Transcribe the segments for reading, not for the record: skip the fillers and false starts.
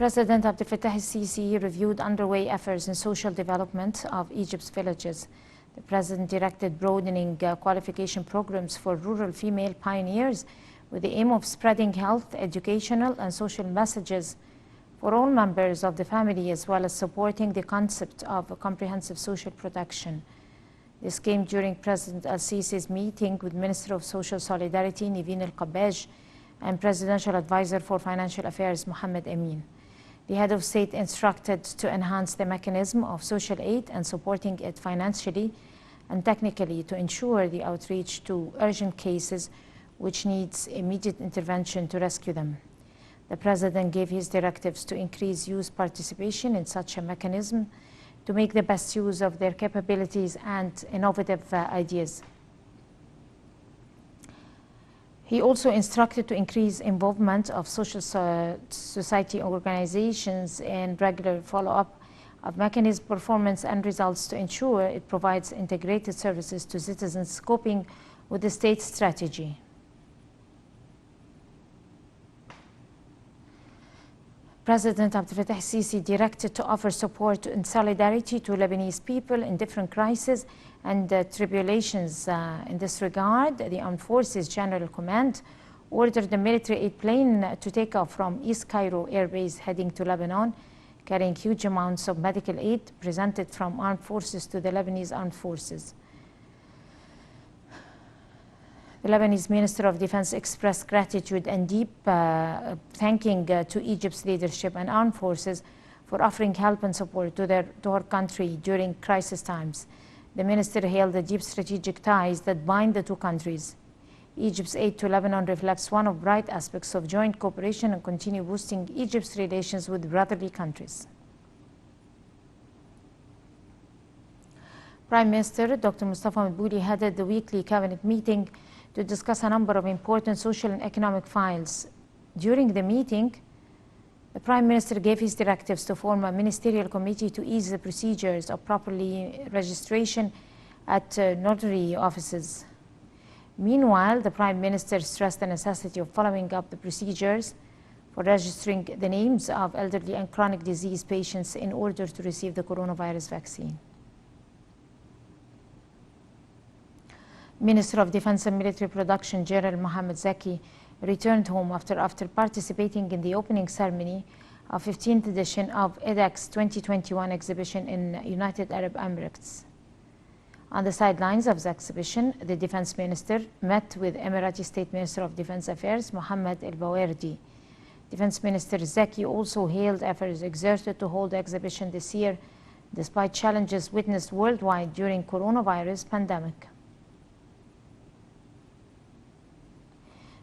President Abdel Fattah el-Sisi reviewed underway efforts in social development of Egypt's villages. The President directed broadening qualification programs for rural female pioneers with the aim of spreading health, educational, and social messages for all members of the family, as well as supporting the concept of comprehensive social protection. This came during President el-Sisi's meeting with Minister of Social Solidarity Niveen el-Qabbaj and Presidential Advisor for Financial Affairs Mohammed Amin. The head of state instructed to enhance the mechanism of social aid and supporting it financially and technically to ensure the outreach to urgent cases which needs immediate intervention to rescue them. The President gave his directives to increase youth participation in such a mechanism to make the best use of their capabilities and innovative ideas. He also instructed to increase involvement of social society organizations in regular follow-up of mechanism performance and results to ensure it provides integrated services to citizens coping with the state strategy. President Abdel Fattah el-Sisi directed to offer support and solidarity to Lebanese people in different crises and tribulations. In this regard, the Armed Forces General Command ordered the military aid plane to take off from East Cairo Air Base heading to Lebanon, carrying huge amounts of medical aid presented from armed forces to the Lebanese armed forces. The Lebanese Minister of Defense expressed gratitude and deep thanking to Egypt's leadership and armed forces for offering help and support to her country during crisis times. The minister hailed the deep strategic ties that bind the two countries. Egypt's aid to Lebanon reflects one of bright aspects of joint cooperation and continue boosting Egypt's relations with brotherly countries. Prime Minister Dr. Mustafa Madbouli headed the weekly cabinet meeting to discuss a number of important social and economic files. During the meeting, the Prime Minister gave his directives to form a ministerial committee to ease the procedures of properly registration at notary offices. Meanwhile, the Prime Minister stressed the necessity of following up the procedures for registering the names of elderly and chronic disease patients in order to receive the coronavirus vaccine. Minister of Defense and Military Production General Mohammed Zaki returned home after participating in the opening ceremony of 15th edition of EDEX 2021 exhibition in United Arab Emirates. On the sidelines of the exhibition, the Defense Minister met with Emirati State Minister of Defense Affairs Mohammed El-Bawerdi. Defense Minister Zaki also hailed efforts exerted to hold the exhibition this year despite challenges witnessed worldwide during coronavirus pandemic.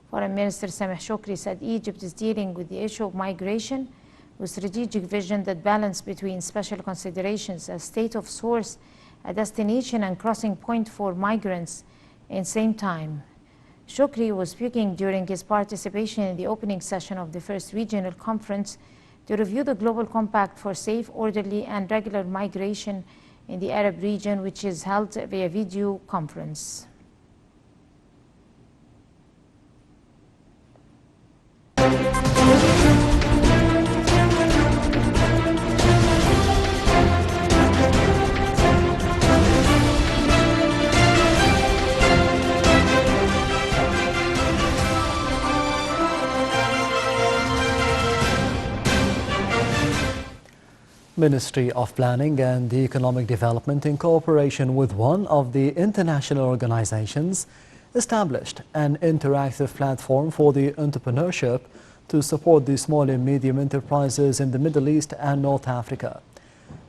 Foreign Minister Sameh Shoukry said Egypt is dealing with the issue of migration with strategic vision that balance between special considerations as state of source, a destination and crossing point for migrants in same time. Shoukry was speaking during his participation in the opening session of the first regional conference to review the Global Compact for Safe, Orderly and Regular Migration in the Arab region, which is held via video conference. Ministry of Planning and Economic Development, in cooperation with one of the international organizations, established an interactive platform for the entrepreneurship to support the small and medium enterprises in the Middle East and North Africa.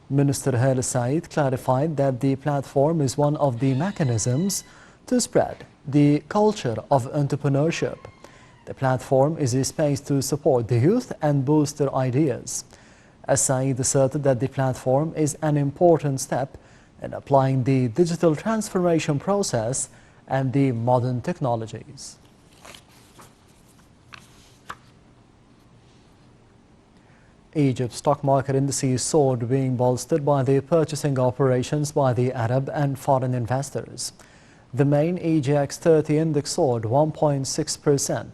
Minister Haile Said clarified that the platform is one of the mechanisms to spread the culture of entrepreneurship. The platform is a space to support the youth and boost their ideas. As Said asserted that the platform is an important step in applying the digital transformation process and the modern technologies. Egypt's stock market indices soared, being bolstered by the purchasing operations by the Arab and foreign investors. The main EGX 30 index soared 1.6%.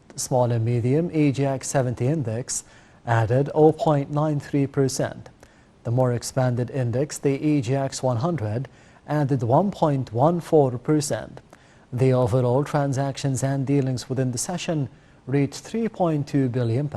The small and medium EGX 70 index added 0.93%. The more expanded index, the EGX 100, added 1.14%. The overall transactions and dealings within the session reached £3.2 billion.